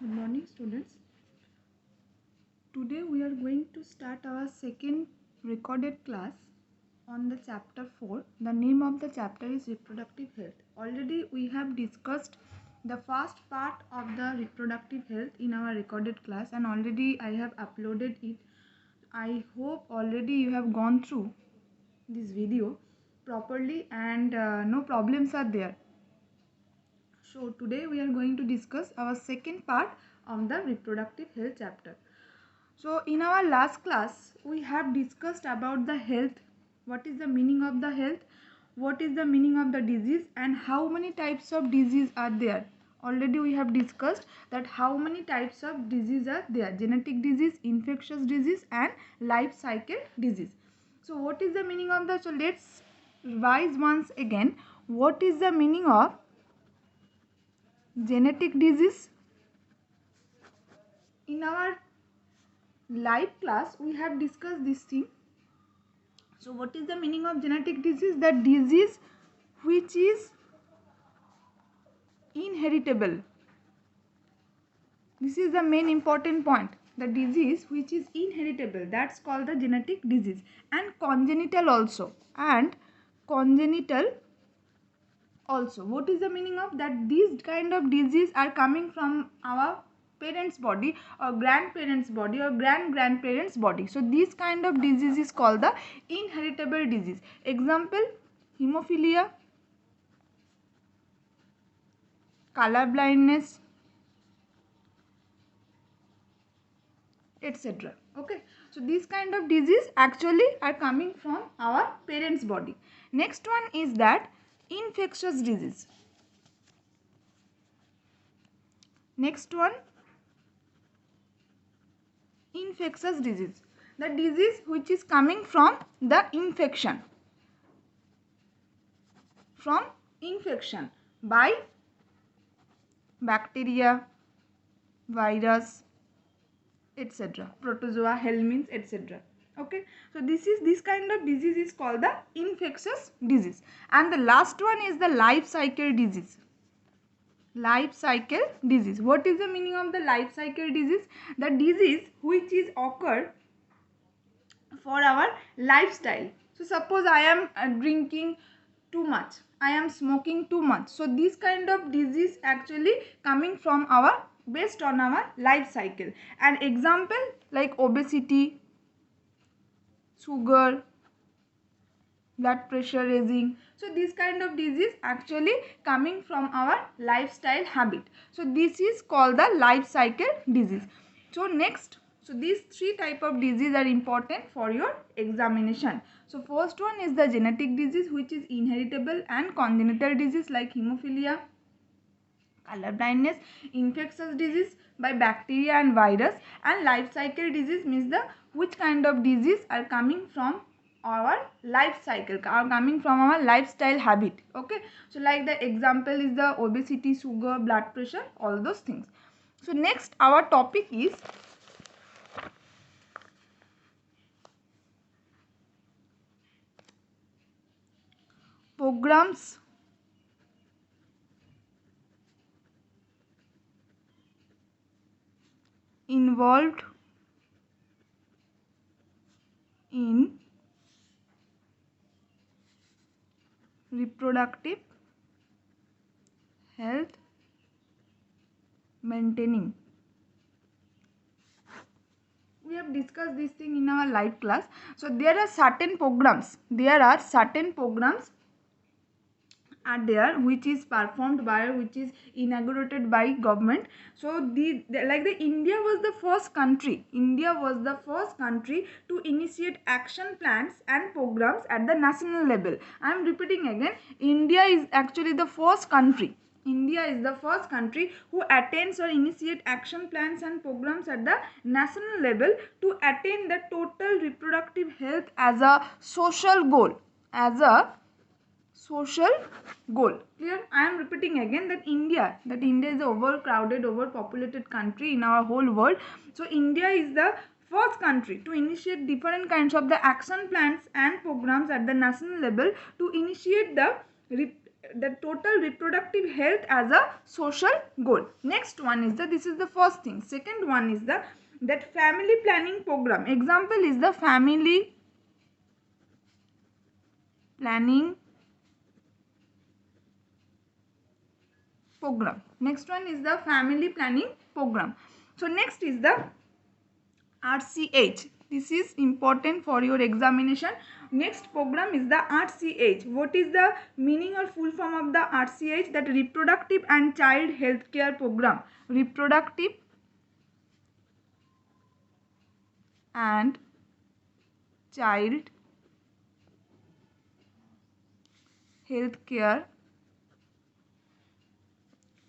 Good morning, students. Today we are going to start our second recorded class on the chapter 4. The name of the chapter is reproductive health. Already we have discussed the first part of the reproductive health in our recorded class, and already I have uploaded it. I hope already you have gone through this video properly and no problems are there. So today we are going to discuss our second part of the reproductive health chapter. So in our last class we have discussed about the health, what is the meaning of the health, what is the meaning of the disease, and how many types of disease are there. Already we have discussed that how many types of disease are there: genetic disease, infectious disease, and life cycle disease. So what is the meaning of the, so let's revise once again. What is the meaning of genetic disease? In our live class we have discussed this thing. So what is the meaning of genetic disease? The disease which is inheritable. This is the main important point. The disease which is inheritable, that's called the genetic disease. And congenital also. What is the meaning of that? These kind of disease are coming from our parents' body or grandparents' body or grandparents' body. So this kind of disease is called the inheritable disease. Example: hemophilia, color blindness, etc. Okay, so these kind of disease actually are coming from our parents' body. Next one is that infectious disease. Next one, infectious disease. The disease which is coming from the infection. From infection by bacteria, virus, etc. Protozoa, helminths, etc. Okay, so this kind of disease is called the infectious disease. And the last one is the life cycle disease. Life cycle disease. What is the meaning of the life cycle disease? The disease which is occurred for our lifestyle. So suppose I am drinking too much, I am smoking too much. So this kind of disease actually coming from our, based on our life cycle. An example like obesity, sugar, blood pressure raising. So this kind of disease actually coming from our lifestyle habit. So this is called the life cycle disease. So next, so these three type of disease are important for your examination. So first one is the genetic disease which is inheritable, and congenital disease like hemophilia, color blindness, infectious disease by bacteria and virus, and life cycle disease means the which kind of disease are coming from our life cycle, are coming from our lifestyle habit. Okay, so like the example is the obesity, sugar, blood pressure, all those things. So next our topic is programs involved in reproductive health maintaining. We have discussed this thing in our live class. So there are certain programs are there which is performed by, which is inaugurated by government. So like the India was the first country to initiate action plans and programs at the national level. I am repeating again, India is actually the first country. India is the first country who attains or initiate action plans and programs at the national level to attain the total reproductive health as a social goal. Clear? I am repeating again that India is the overcrowded, overpopulated country in our whole world. So India is the first country to initiate different kinds of the action plans and programs at the national level to initiate the the total reproductive health as a social goal. Next one is this is the first thing. Second one is that family planning program. Example is the family planning program. Next one is the family planning program. So next is the RCH. This is important for your examination. Next program is the RCH. What is the meaning or full form of the RCH? That reproductive and child health care program. Reproductive and child health care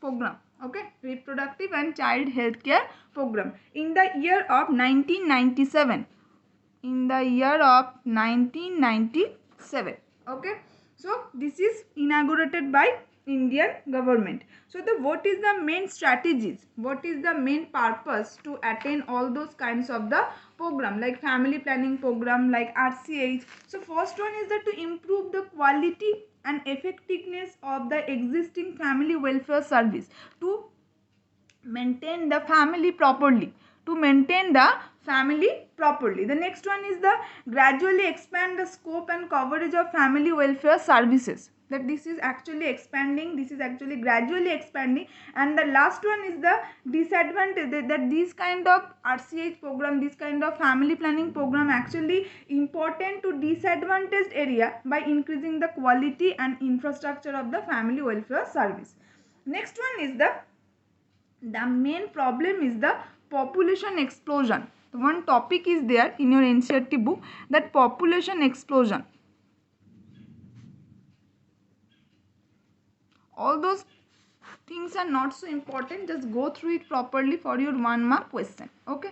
program. Okay, reproductive and child health care program in the year of 1997. In the year of 1997. Okay, so this is inaugurated by Indian government. So what is the main strategies, what is the main purpose to attain all those kinds of the program, like family planning program, like RCH? So first one is that to improve the quality and effectiveness of the existing family welfare service, to maintain the family properly, to maintain the family properly. The next one is the gradually expand the scope and coverage of family welfare services, that this is actually expanding, this is actually gradually expanding. And the last one is the disadvantage, that this kind of RCH program, this kind of family planning program actually important to disadvantaged area by increasing the quality and infrastructure of the family welfare service. Next one is the main problem is the population explosion. One topic is there in your NCERT book, that population explosion. All those things are not so important, just go through it properly for your 1 mark question. Okay,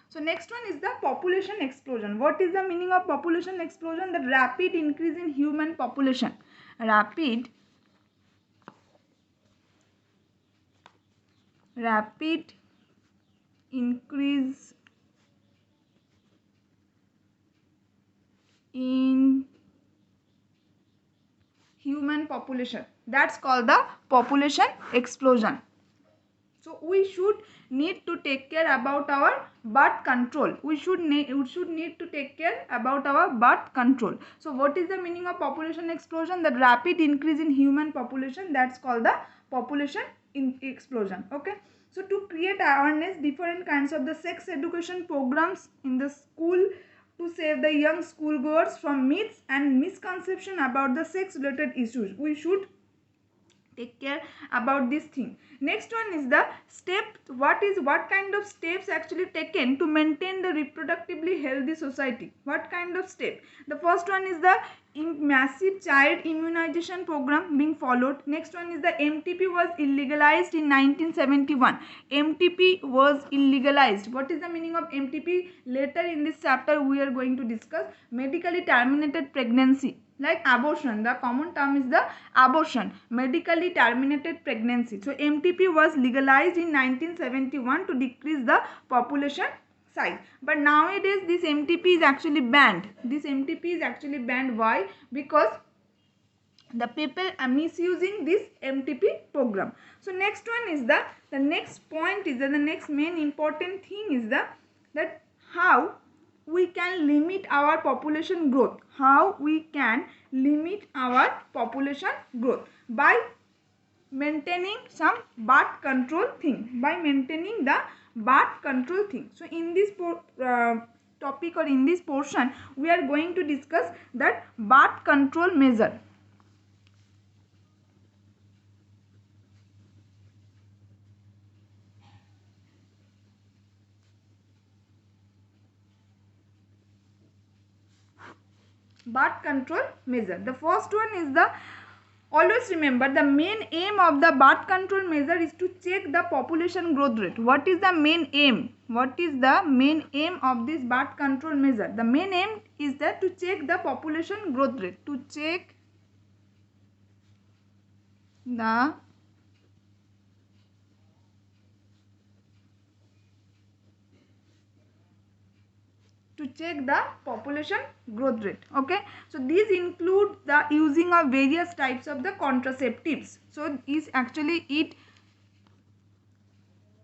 so next one is the population explosion. What is the meaning of population explosion? The rapid increase in human population. Rapid increase in human population, that's called the population explosion. So we should need to take care about our birth control. We should need to take care about our birth control. So what is the meaning of population explosion? The rapid increase in human population, that's called the population explosion. Okay, so to create awareness, different kinds of the sex education programs in the school, to save the young schoolgoers from myths and misconception about the sex related issues. We should take care about this thing. Next one is the step. What kind of steps actually taken to maintain the reproductively healthy society? What kind of step? The first one is the massive child immunization program being followed. Next one is the MTP was illegalized in 1971. MTP was illegalized. What is the meaning of MTP? Later in this chapter we are going to discuss. Medically terminated pregnancy, like abortion. The common term is the abortion, medically terminated pregnancy. So MTP was legalized in 1971 to decrease the population size. But nowadays this MTP is actually banned. This MTP is actually banned. Why? Because the people are misusing this MTP program. So next one is the next point is that the next main important thing is that how we can limit our population growth. How we can limit our population growth? By maintaining some birth control thing. By maintaining the birth control thing. So in this topic or in this portion, we are going to discuss that birth control measure. Birth control measure. The first one is always remember, the main aim of the birth control measure is to check the population growth rate. What is the main aim? What is the main aim of this birth control measure? The main aim is that to check the population growth rate. To check the to check the population growth rate. Okay, so these include the using of various types of the contraceptives. So is actually it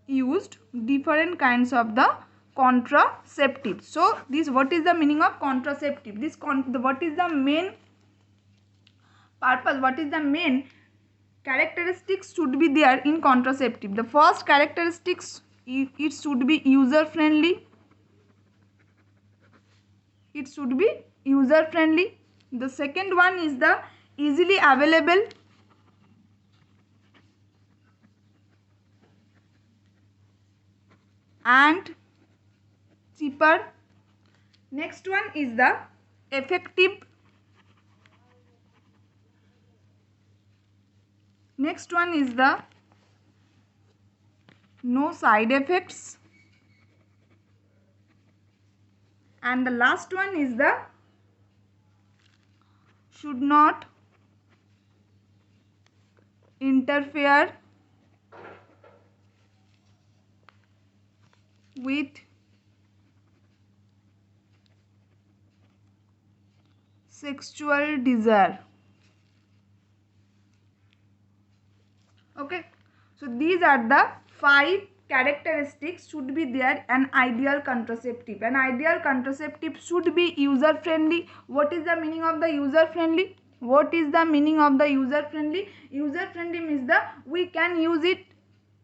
used different kinds of the contraceptives. So this, what is the meaning of contraceptive? This what is the main purpose, what is the main characteristics should be there in contraceptive? The first characteristics, it should be user friendly. It should be user friendly. The second one is the easily available. And cheaper. Next one is the effective. Next one is the no side effects. And the last one is the should not interfere with sexual desire. Okay, so these are the 5 characteristics should be there an ideal contraceptive. An ideal contraceptive should be user friendly. What is the meaning of the user friendly? What is the meaning of the user friendly? User friendly means the we can use it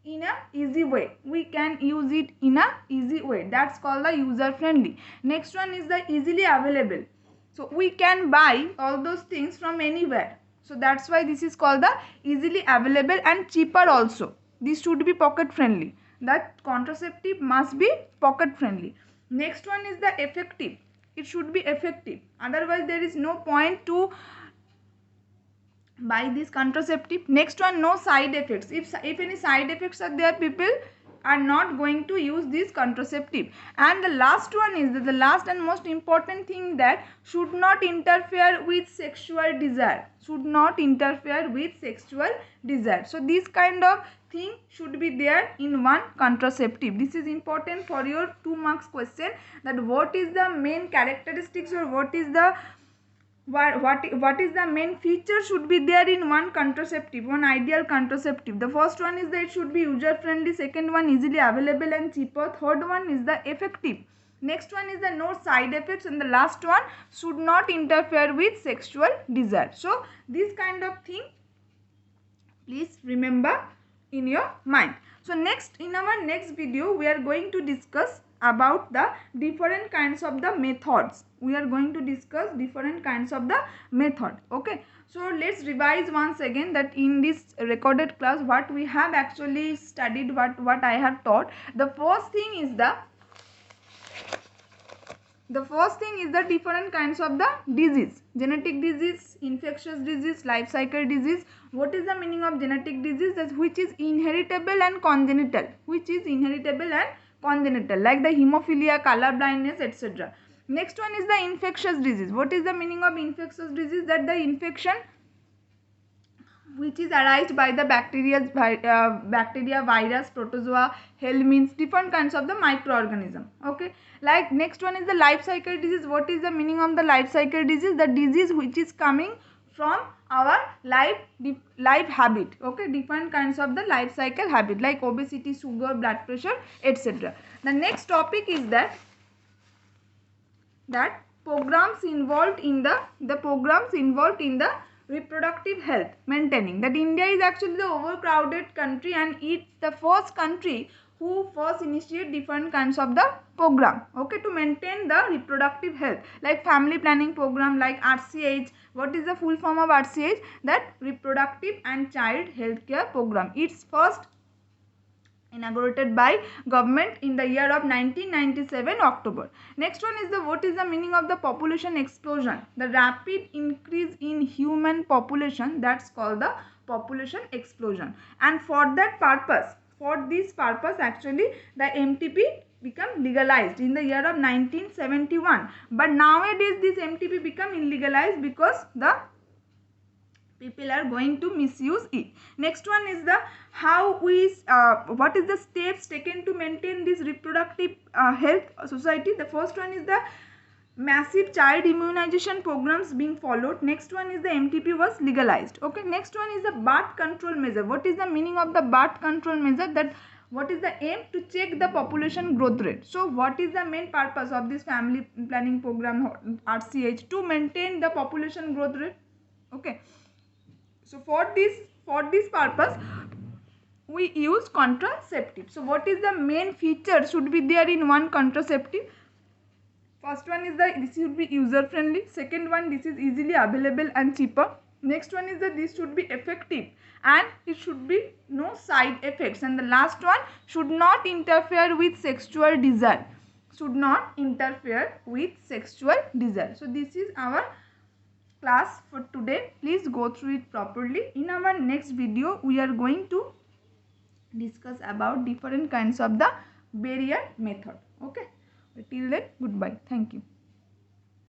in a easy way. We can use it in a easy way. That's called the user friendly. Next one is the easily available. So we can buy all those things from anywhere. So that's why this is called the easily available, and cheaper also. This should be pocket friendly. That contraceptive must be pocket friendly. Next one is the effective. It should be effective. Otherwise there is no point to buy this contraceptive. Next one, no side effects. If any side effects are there, people are not going to use this contraceptive. And the last one is the last and most important thing, that should not interfere with sexual desire. Should not interfere with sexual desire. So this kind of thing should be there in one contraceptive. This is important for your 2 marks question, that what is the main characteristics or what is the the main feature should be there in one contraceptive, one ideal contraceptive. The first one is that it should be user friendly. Second one, easily available and cheaper. Third one is the effective. Next one is the no side effects, and the last one, should not interfere with sexual desire. So this kind of thing please remember in your mind. So next, in our next video, we are going to discuss about the different kinds of the methods. We are going to discuss different kinds of the method. Okay, so let's revise once again that in this recorded class what we have actually studied, what I have taught. The first thing is the different kinds of the disease: genetic disease, infectious disease, life cycle disease. What is the meaning of genetic disease? That which is inheritable and congenital. Which is inheritable and congenital, like the hemophilia, color blindness, etc. Next one is the infectious disease. What is the meaning of infectious disease? That the infection which is arised by the bacteria, virus, protozoa, helminths, different kinds of the microorganism. Okay, like next one is the life cycle disease. What is the meaning of the life cycle disease? The disease which is coming from our life habit. Okay, different kinds of the life cycle habit, like obesity, sugar, blood pressure, etc. The next topic is that programs involved in the reproductive health maintaining. That India is actually the overcrowded country, and it's the first country who first initiate different kinds of the program, okay, to maintain the reproductive health, like family planning program, like RCH. What is the full form of RCH? That reproductive and child health care program. It's first inaugurated by government in the year of 1997 October. Next one is the what is the meaning of the population explosion? The rapid increase in human population, that's called the population explosion. And for this purpose actually the MTP become legalized in the year of 1971. But nowadays this MTP become illegalized because the people are going to misuse it. Next one is the how we what is the steps taken to maintain this reproductive health society. The first one is the massive child immunization programs being followed. Next one is the MTP was legalized. Okay, next one is the birth control measure. What is the meaning of the birth control measure? That what is the aim? To check the population growth rate. So what is the main purpose of this family planning program RCH? To maintain the population growth rate. Okay, so for this purpose we use contraceptive. So what is the main feature should be there in one contraceptive? First one is that this should be user friendly. Second one, this is easily available and cheaper. Next one is that this should be effective and it should be no side effects. And the last one, should not interfere with sexual desire. Should not interfere with sexual desire. So this is our class for today. Please go through it properly. In our next video, we are going to discuss about different kinds of the barrier method. Okay. Till then, goodbye. Thank you.